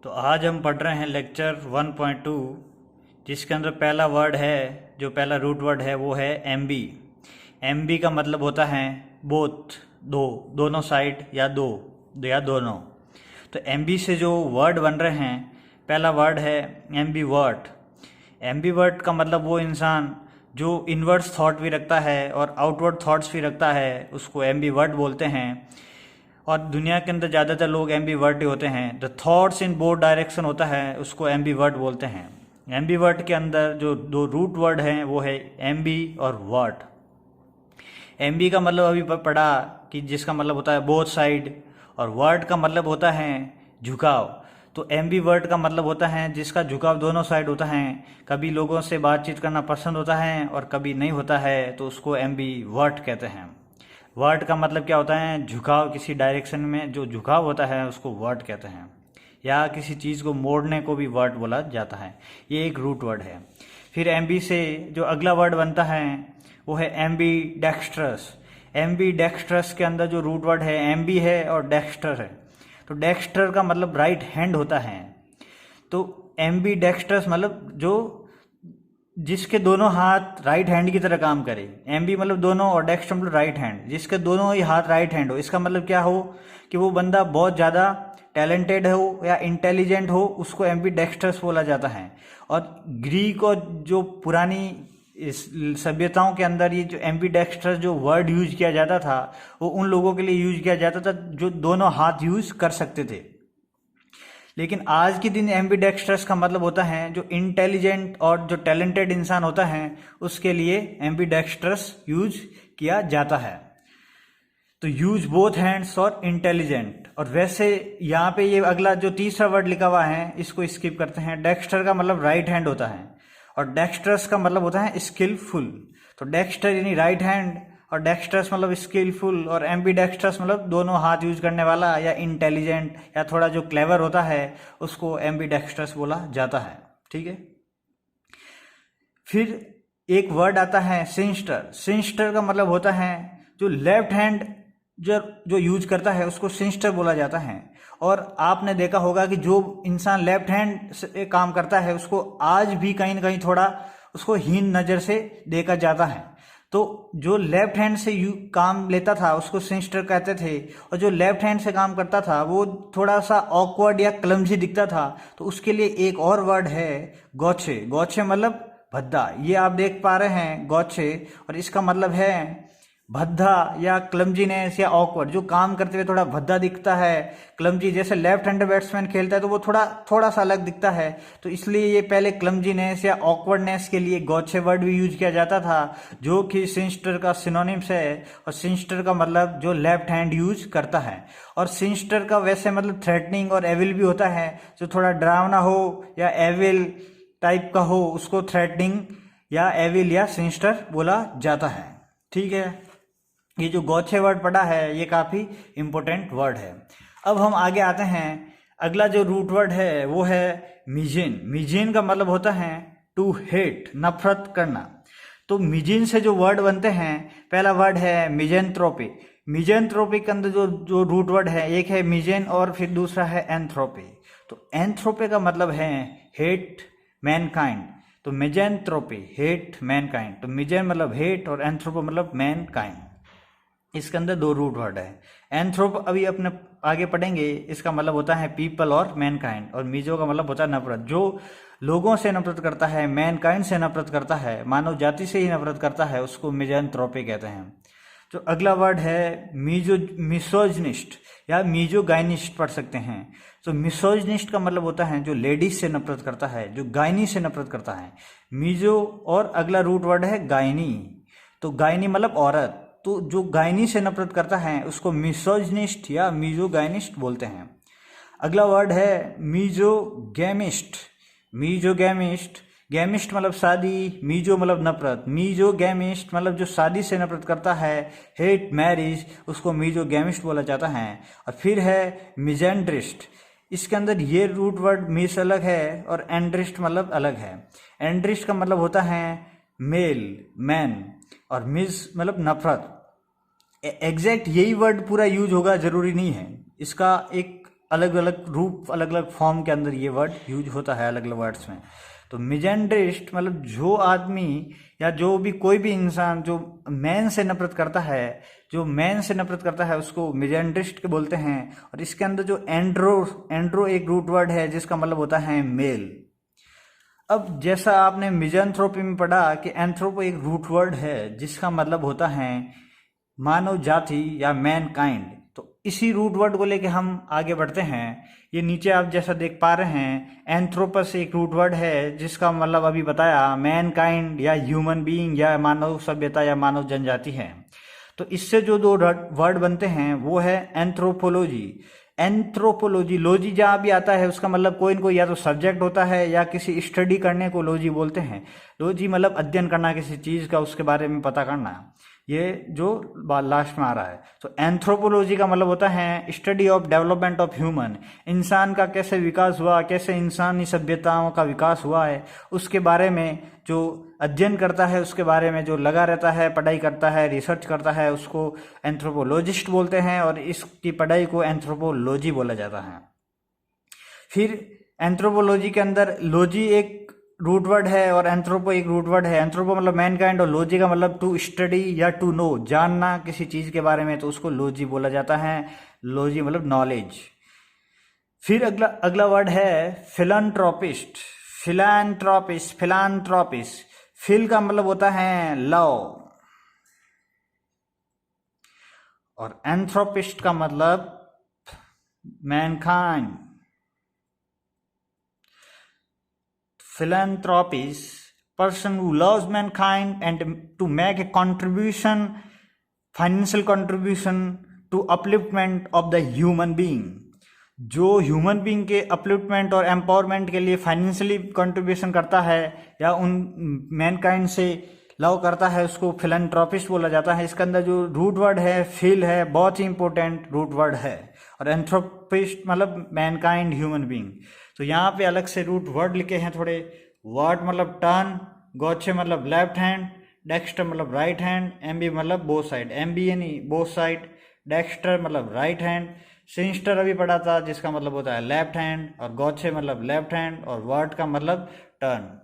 तो आज हम पढ़ रहे हैं लेक्चर 1.2, जिसके अंदर पहला वर्ड है, जो पहला रूट वर्ड है वो है एम बी। एम बी का मतलब होता है बोथ, दोनों साइड या दोनों। तो एम बी से जो वर्ड बन रहे हैं, पहला वर्ड है ambi word. Ambi word का मतलब वो इंसान जो इनवर्ड्स थॉट भी रखता है और आउटवर्ड थॉट्स भी रखता है, उसको एम बी वर्ड बोलते हैं। और दुनिया के अंदर ज़्यादातर लोग एम बी वर्ड ही होते हैं। The thoughts in both direction होता है, उसको एम बी वर्ड बोलते हैं। एम बी वर्ड के अंदर जो दो रूट वर्ड हैं वो है एम बी और वर्ड। एम बी का मतलब अभी पढ़ा कि जिसका मतलब होता है बोथ साइड, और वर्ड का मतलब होता है झुकाव। तो एम बी वर्ड का मतलब होता है जिसका झुकाव दोनों साइड होता है। कभी लोगों से बातचीत करना पसंद होता है और कभी नहीं होता है, तो उसको एम बी वर्ड कहते हैं। वर्ड का मतलब क्या होता है? झुकाव, किसी डायरेक्शन में जो झुकाव होता है उसको वर्ड कहते हैं। या किसी चीज़ को मोड़ने को भी वर्ड बोला जाता है। ये एक रूट वर्ड है। फिर एम बी से जो अगला वर्ड बनता है वो है ambi dextrous. Ambi dextrous के अंदर जो रूट वर्ड है एम बी है और डेक्स्टर है। तो डेक्स्टर का मतलब राइट हैंड होता है। तो एम बी डेक्स्ट्रस मतलब जो जिसके दोनों हाथ राइट हैंड की तरह काम करे। एम बी मतलब दोनों और डेक्स्टर मतलब राइट हैंड, जिसके दोनों ही हाथ राइट हैंड हो। इसका मतलब क्या हो कि वो बंदा बहुत ज़्यादा टैलेंटेड हो या इंटेलिजेंट हो, उसको एम बी डेक्स्ट्रस बोला जाता है। और ग्रीक और जो पुरानी इस सभ्यताओं के अंदर ये जो एम बी डेक्स्ट्रस जो वर्ड यूज किया जाता था, वो उन लोगों के लिए यूज किया जाता था जो दोनों हाथ यूज कर सकते थे। लेकिन आज के दिन एम बी डेक्स्ट्रस का मतलब होता है जो इंटेलिजेंट और जो टैलेंटेड इंसान होता है उसके लिए एम बी डेक्स्ट्रस यूज किया जाता है। तो यूज बोथ हैंड्स और इंटेलिजेंट। और वैसे यहाँ पे ये अगला जो तीसरा वर्ड लिखा हुआ है इसको स्किप करते हैं। डेक्स्टर का मतलब राइट हैंड होता है और डेक्स्ट्रस का मतलब होता है स्किलफुल। तो डेक्स्टर यानी राइट हैंड और डेक्स्ट्रस मतलब स्किलफुल, और एम बी डेक्स्ट्रस मतलब दोनों हाथ यूज करने वाला या इंटेलिजेंट या थोड़ा जो क्लेवर होता है, उसको एम बी डेक्स्ट्रस बोला जाता है। ठीक है। फिर एक वर्ड आता है सिंस्टर। सिंस्टर का मतलब होता है जो लेफ्ट हैंड जो यूज करता है उसको सिंस्टर बोला जाता है। और आपने देखा होगा कि जो इंसान लेफ्ट हैंड से काम करता है उसको आज भी कहीं ना कहीं थोड़ा उसको हीन नज़र से देखा जाता है। तो जो लेफ्ट हैंड से काम लेता था उसको सिंस्टर कहते थे, और जो लेफ्ट हैंड से काम करता था वो थोड़ा सा ऑकवर्ड या क्लमजी दिखता था, तो उसके लिए एक और वर्ड है गौछे। गौछे मतलब भद्दा। ये आप देख पा रहे हैं गौछे, और इसका मतलब है भद्दा या क्लमजीनेस या ऑकवर्ड, जो काम करते हुए थोड़ा भद्दा दिखता है, क्लमजी। जैसे लेफ्ट हैंडर बैट्समैन खेलता है तो वो थोड़ा सा अलग दिखता है, तो इसलिए ये पहले क्लमजीनेस या ऑकवर्डनेस के लिए गौछे वर्ड भी यूज किया जाता था, जो कि सिंस्टर का सिनोनिम्स है। और सिंस्टर का मतलब जो लेफ्ट हैंड यूज करता है। और सिंस्टर का वैसे मतलब थ्रेटनिंग और एविल भी होता है, जो थोड़ा डरावना हो या एविल टाइप का हो उसको थ्रेटनिंग या एविल या सिंस्टर बोला जाता है। ठीक है। ये जो गौछे वर्ड पढ़ा है ये काफ़ी इंपॉर्टेंट वर्ड है। अब हम आगे आते हैं। अगला जो रूट वर्ड है वो है मिजिन। मिजिन का मतलब होता है टू हेट, नफरत करना। तो मिजिन से जो वर्ड बनते हैं, पहला वर्ड है मिजेंथ्रोपी। मिजेंथ्रोपी के अंदर जो रूट वर्ड है, एक है मिजेन और फिर दूसरा है एंथ्रोपी। तो एंथ्रोपी का मतलब है हेट मैनकाइंड। तो मिजेंथ्रोपी हेट मैनकाइंड। तो मिजेन मतलब हेट और एंथ्रोपो मतलब मैनकाइंड। इसके अंदर दो रूट वर्ड है। एंथ्रोप अभी अपने आगे पढ़ेंगे, इसका मतलब होता है पीपल और मैनकाइंड। और मिजो का मतलब होता है नफरत, जो लोगों से नफरत करता है, मैनकाइंड से नफरत करता है, मानव जाति से ही नफरत करता है, उसको मिजेंथ्रोपी कहते हैं। तो अगला वर्ड है मिसोजनिस्ट या मीजोगाइनिस्ट पढ़ सकते हैं। तो मिसोजनिस्ट का मतलब होता है जो लेडीज से नफरत करता है, जो गायनी से नफरत करता है। मीजो और अगला रूट वर्ड है गायनी। तो गायनी मतलब औरत। तो जो गायनी से नफरत करता है उसको मिसोजनिस्ट या मीजोगाइनिस्ट बोलते हैं। अगला वर्ड है मीजोगैमिस्ट। मीजोगैमिस्ट, गैमिस्ट मतलब शादी, मीजो मतलब नफरत। मीजोगैमिस्ट मतलब जो शादी से नफरत करता है, हेट मैरिज, उसको मीजोगैमिस्ट बोला जाता है। और फिर है मिजेंड्रिस्ट। इसके अंदर ये रूट वर्ड मिस अलग है और एंड्रिस्ट मतलब अलग है। एंड्रिस्ट का मतलब होता है मेल, मैन, और मिस मतलब नफरत। एग्जैक्ट यही वर्ड पूरा यूज होगा जरूरी नहीं है। इसका एक अलग अलग रूप, अलग अलग फॉर्म के अंदर ये वर्ड यूज होता है अलग अलग वर्ड्स में। तो मिजेंड्रिस्ट मतलब जो आदमी या जो भी कोई भी इंसान जो मैन से नफरत करता है, जो मैन से नफरत करता है उसको मिजेंड्रिस्ट के बोलते हैं। और इसके अंदर जो एंड्रो एक रूट वर्ड है जिसका मतलब होता है मेल। अब जैसा आपने मिजैंथ्रोपी में पढ़ा कि एंथ्रोपो एक रूट वर्ड है जिसका मतलब होता है मानव जाति या मैन काइंड। तो इसी रूट वर्ड को लेके हम आगे बढ़ते हैं। ये नीचे आप जैसा देख पा रहे हैं, एंथ्रोपस एक रूट वर्ड है जिसका मतलब अभी बताया मैन काइंड या ह्यूमन बीइंग या मानव सभ्यता या मानव जनजाति है। तो इससे जो दो वर्ड बनते हैं वो है एंथ्रोपोलॉजी। एंथ्रोपोलॉजी, लॉजी जहाँ भी आता है उसका मतलब कोई न कोई या तो सब्जेक्ट होता है या किसी स्टडी करने को लॉजी बोलते हैं। लॉजी मतलब अध्ययन करना किसी चीज़ का, उसके बारे में पता करना। ये जो लास्ट में आ रहा है। तो एंथ्रोपोलॉजी का मतलब होता है study of development of human, इंसान का कैसे विकास हुआ, कैसे इंसानी सभ्यताओं का विकास हुआ है उसके बारे में जो अध्ययन करता है, उसके बारे में जो लगा रहता है, पढ़ाई करता है, रिसर्च करता है, उसको एंथ्रोपोलॉजिस्ट बोलते हैं और इसकी पढ़ाई को एंथ्रोपोलॉजी बोला जाता है। फिर एंथ्रोपोलॉजी के अंदर लॉजी एक रूट वर्ड है और एंथ्रोपो एक रूट वर्ड है। एंथ्रोपो मतलब मैनकाइंड और लॉजी का मतलब टू स्टडी या टू नो, जानना किसी चीज के बारे में, तो उसको लॉजी बोला जाता है। लॉजी मतलब नॉलेज। फिर अगला वर्ड है फिलैंथ्रोपिस्ट। फिलैंथ्रोपिस्ट फिल का मतलब होता है लव और एंथ्रोपिस्ट का मतलब Mankind. philanthropist, person who loves mankind and to make a contribution, financial contribution to upliftment of the human being। जो ह्यूमन बीइंग के अपलिफ्टमेंट और एम्पावरमेंट के लिए फाइनेंशियली कंट्रीब्यूशन करता है या उन मैनकाइंड से लव करता है उसको फिलैंथ्रोपिस्ट बोला जाता है। इसके अंदर जो रूट वर्ड है फिल है, बहुत ही इंपॉर्टेंट रूट वर्ड है। और एंथ्रोपिस्ट मतलब मैनकाइंड, ह्यूमन बीइंग। तो यहाँ पे अलग से रूट वर्ड लिखे हैं थोड़े। वर्ड मतलब टर्न, गॉचे मतलब लेफ्ट हैंड, डेक्स्टर मतलब राइट हैंड, एमबी मतलब बोथ साइड, एमबी यानी बोथ साइड, डेक्स्टर मतलब राइट हैंड, सिंस्टर अभी पढ़ा था जिसका मतलब होता है लेफ्ट हैंड, और गॉचे मतलब लेफ्ट हैंड, और वर्ड का मतलब टर्न।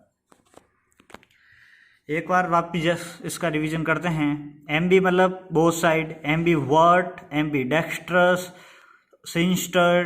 एक बार वापिस इसका रिवीजन करते हैं। एमबी मतलब both side, ambi word, ambi dextrous, sinister,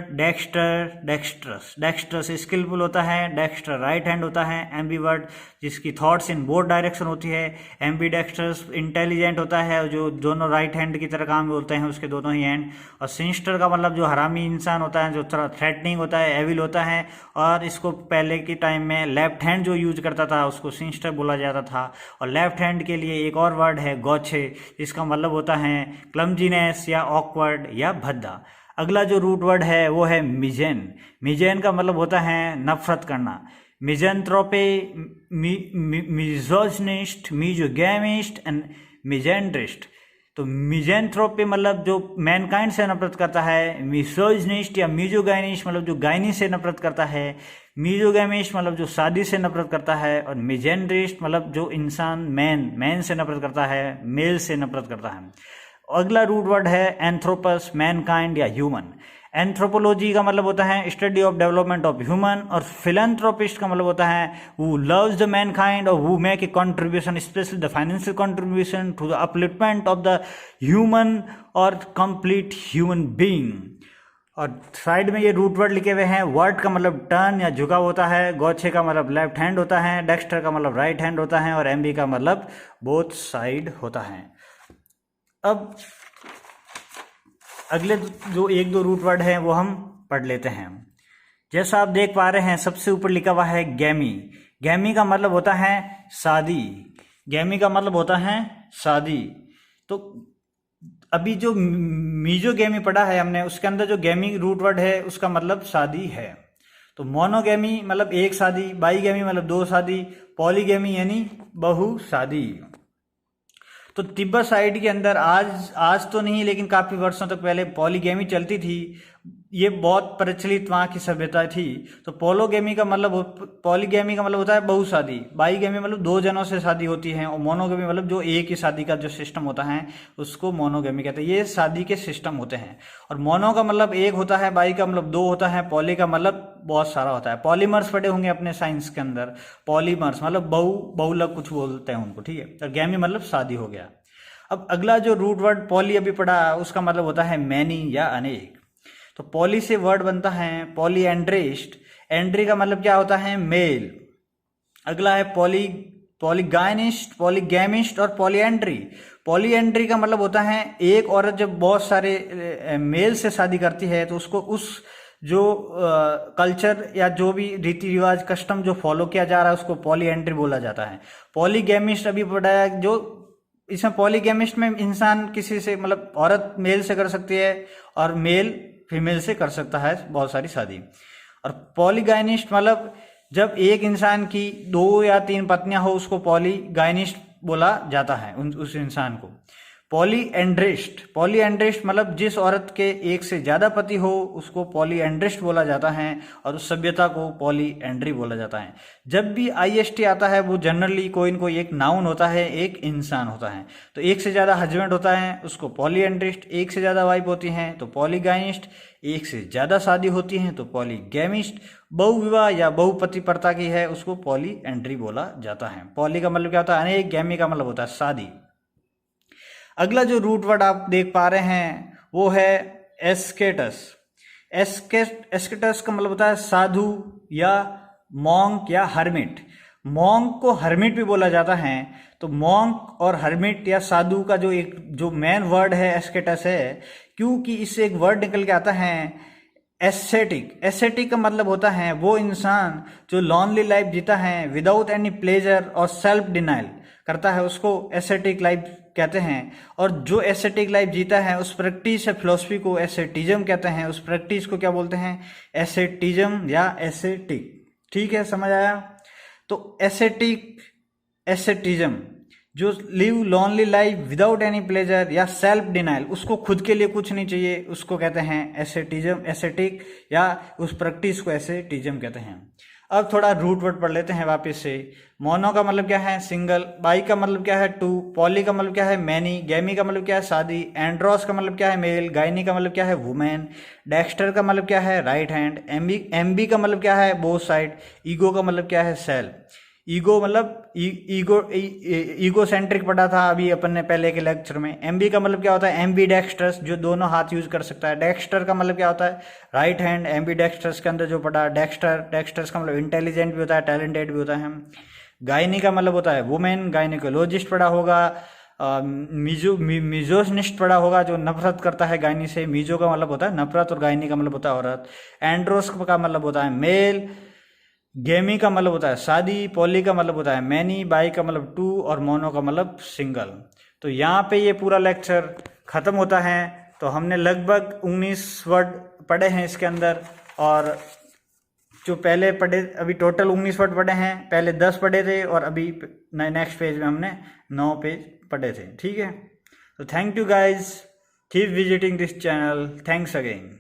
dextrous skilful होता है, डेक्स्टर राइट हैंड होता है, एम्बीवर्ट जिसकी थॉट्स इन बोथ डायरेक्शन होती है, एम्बीडेक्स्ट्रस इंटेलिजेंट होता है जो दोनों राइट हैंड की तरह काम होते हैं उसके दोनों ही हैंड, और सिंस्टर का मतलब जो हरामी इंसान होता है, जो थोड़ा थ्रेटनिंग होता है, एविल होता है, और इसको पहले के टाइम में लेफ्ट हैंड जो यूज करता था उसको सिंस्टर बोला जाता था। और लेफ्ट हैंड के लिए एक और वर्ड है गॉछे, जिसका मतलब होता है क्लमजीनेस या ऑकवर्ड या भद्दा। अगला जो रूट वर्ड है वो है मिजेन। मिजेन का मतलब होता है नफरत करना। मिजेंथ्रोपे, मिजोजनिस्ट, मिजोगैमिस्ट एंड मिजेंड्रिस्ट। तो मिजेंथ्रोपे मतलब जो मैनकाइंड से नफरत करता है, मिसोजनिस्ट या मिजोगाइनिस्ट मतलब जो गायनी से नफरत करता है, मिजोगैमिस्ट मतलब जो शादी से नफरत करता है, और मिजेंड्रिस्ट मतलब जो इंसान मैन से नफरत करता है, मेल से नफरत करता है। अगला रूट वर्ड है एंथ्रोपस, मैनकाइंड या ह्यूमन। एंथ्रोपोलॉजी का मतलब होता है study of development of human, और फिलैंथ्रोपिस्ट का मतलब होता है हु लव्स द मैनकाइंड और who make a contribution, especially the financial contribution to the upliftment of the human और कंप्लीट ह्यूमन बीइंग। और साइड में ये रूट वर्ड लिखे हुए हैं। वर्ड का मतलब टर्न या झुकाव होता है, गॉछे का मतलब लेफ्ट हैंड होता है, डेक्स्टर का मतलब राइट हैंड होता है, और एमबी का मतलब बोथ साइड होता है। अब अगले जो एक दो रूट वर्ड हैं वो हम पढ़ लेते हैं। जैसा आप देख पा रहे हैं सबसे ऊपर लिखा हुआ है गैमी। गैमी का मतलब होता है शादी। गैमी का मतलब होता है शादी। तो अभी जो मीजोगैमी पढ़ा है हमने उसके अंदर जो गैमी रूट वर्ड है उसका मतलब शादी है। तो मोनोगैमी मतलब एक शादी, बाईगैमी मतलब दो शादी, पॉलीगैमी यानी बहु शादी। तो तिब्बत साइड के अंदर आज तो नहीं लेकिन काफी वर्षों तक पहले पॉलीगैमी चलती थी। ये बहुत प्रचलित वहाँ की सभ्यता थी। तो पॉलीगैमी का मतलब होता है बहुशादी, बाईगैमी मतलब दो जनों से शादी होती है, और मोनोगैमी मतलब जो एक ही शादी का जो सिस्टम होता है उसको मोनोगैमी कहते हैं। ये शादी के सिस्टम होते हैं। और मोनो का मतलब एक होता है, बाई का मतलब दो होता है, पॉली का मतलब बहुत सारा होता है। पॉलीमर्स पढ़े होंगे अपने साइंस के अंदर, पॉलीमर्स मतलब बहुलक कुछ बोलते हैं उनको, ठीक है। और गैमी मतलब शादी हो गया। अब अगला जो रूट वर्ड पॉली अभी पढ़ा, उसका मतलब होता है मैनी या अनेक। तो पॉली से वर्ड बनता है पॉलीएंड्रिस्ट। एंड्री का मतलब क्या होता है, मेल। अगला है पॉलीगाइनिस्ट, पॉलीगैमिस्ट और पॉलीएंड्री। पॉलीएंड्री का मतलब होता है एक औरत जब बहुत सारे मेल से शादी करती है तो उसको उस जो कल्चर या जो भी रीति रिवाज कस्टम जो फॉलो किया जा रहा है उसको पॉलीएंड्री बोला जाता है। पॉलीगैमिस्ट अभी पढ़ाया, जो इसमें पॉलीगैमिस्ट में इंसान किसी से मतलब औरत मेल से कर सकती है और मेल फीमेल से कर सकता है बहुत सारी शादी। और पॉलीगाइनिस्ट मतलब जब एक इंसान की दो या तीन पत्नियां हो उसको पॉलीगाइनिस्ट बोला जाता है उस इंसान को। पॉलीएंड्रिस्ट मतलब जिस औरत के एक से ज्यादा पति हो उसको पॉलीएंड्रिस्ट बोला जाता है, और उस सभ्यता को पॉलीएंड्री बोला जाता है। जब भी आईएसटी आता है वो जनरली कोई न कोई एक नाउन होता है, एक इंसान होता है। तो एक से ज्यादा हस्बैंड होता है उसको पॉलीएंड्रिस्ट, एक से ज्यादा वाइफ होती हैं तो पॉलीगाइनिस्ट, एक से ज्यादा शादी होती हैं तो पॉलीगैमिस्ट, बहुविवाह या बहुपति प्रथा की है उसको पॉलीएंड्री बोला जाता है। पॉली का मतलब क्या होता है, अनेक। गैमी का मतलब होता है शादी। अगला जो रूट वर्ड आप देख पा रहे हैं वो है एस्केटस। एस्केटस का मतलब होता है साधु या मॉन्क या हर्मिट। मॉन्क को हर्मिट भी बोला जाता है। तो मॉन्क और हर्मिट या साधु का जो मेन वर्ड है एस्केटस है, क्योंकि इससे एक वर्ड निकल के आता है एस्थेटिक। एस्थेटिक का मतलब होता है वो इंसान जो लॉनली लाइफ जीता है विदाउट एनी प्लेजर और सेल्फ डिनाइल करता है उसको एस्थेटिक लाइफ कहते हैं। और जो एस्थेटिक लाइफ जीता है उस प्रैक्टिस या फिलोसफी को एस्थेटिज्म कहते हैं। उस प्रैक्टिस को क्या बोलते हैं, एस्थेटिज्म या एस्थेटिक। ठीक है, समझ आया। तो एस्थेटिज्म जो live lonely life without any pleasure या सेल्फ डिनाइल, उसको खुद के लिए कुछ नहीं चाहिए, उसको कहते हैं एस्थेटिज्म, एस्थेटिक, या उस प्रैक्टिस को एस्थेटिज्म कहते हैं। अब थोड़ा रूट वर्ड पढ़ लेते हैं वापस से। मोनो का मतलब क्या है, सिंगल। बाई का मतलब क्या है, टू। पॉली का मतलब क्या है, मैनी। गैमी का मतलब क्या है, शादी। एंड्रोस का मतलब क्या है, मेल। गाइनी का मतलब क्या है, वुमेन। डेक्स्टर का मतलब क्या है, राइट हैंड। एमबी का मतलब क्या है, बोथ साइड। ईगो का मतलब क्या है, सेल्फ। ईगो मतलब ईगो सेंट्रिक पढ़ा था अभी अपन ने पहले के लेक्चर में। एमबी का मतलब क्या होता है, एम्बी डेक्स्ट्रस, जो दोनों हाथ यूज कर सकता है। डेक्स्टर का मतलब क्या होता है, राइट हैंड। एम्बी डेक्स्ट्रस के अंदर जो पढ़ा डेक्स्टर्स का मतलब इंटेलिजेंट भी होता है, टैलेंटेड भी होता है। गायनी का मतलब होता है वुमेन। गायनिकोलॉजिस्ट पढ़ा होगा। मिजोनिस्ट पढ़ा होगा, जो नफरत करता है गायनी से। मिजो का मतलब होता है नफरत और गायनी का मतलब होता है औरत। एंड्रोस का मतलब होता है मेल। गैमी का मतलब होता है शादी। पॉली का मतलब होता है मैनी। बाई का मतलब टू, और मोनो का मतलब सिंगल। तो यहाँ पे ये पूरा लेक्चर खत्म होता है। तो हमने लगभग 19 वर्ड पढ़े हैं इसके अंदर, और जो पहले पढ़े, अभी टोटल 19 वर्ड पढ़े हैं। पहले 10 पढ़े थे और अभी नेक्स्ट पेज में हमने 9 पेज पढ़े थे। ठीक है, तो thank you guys, keep visiting this channel. Thanks again.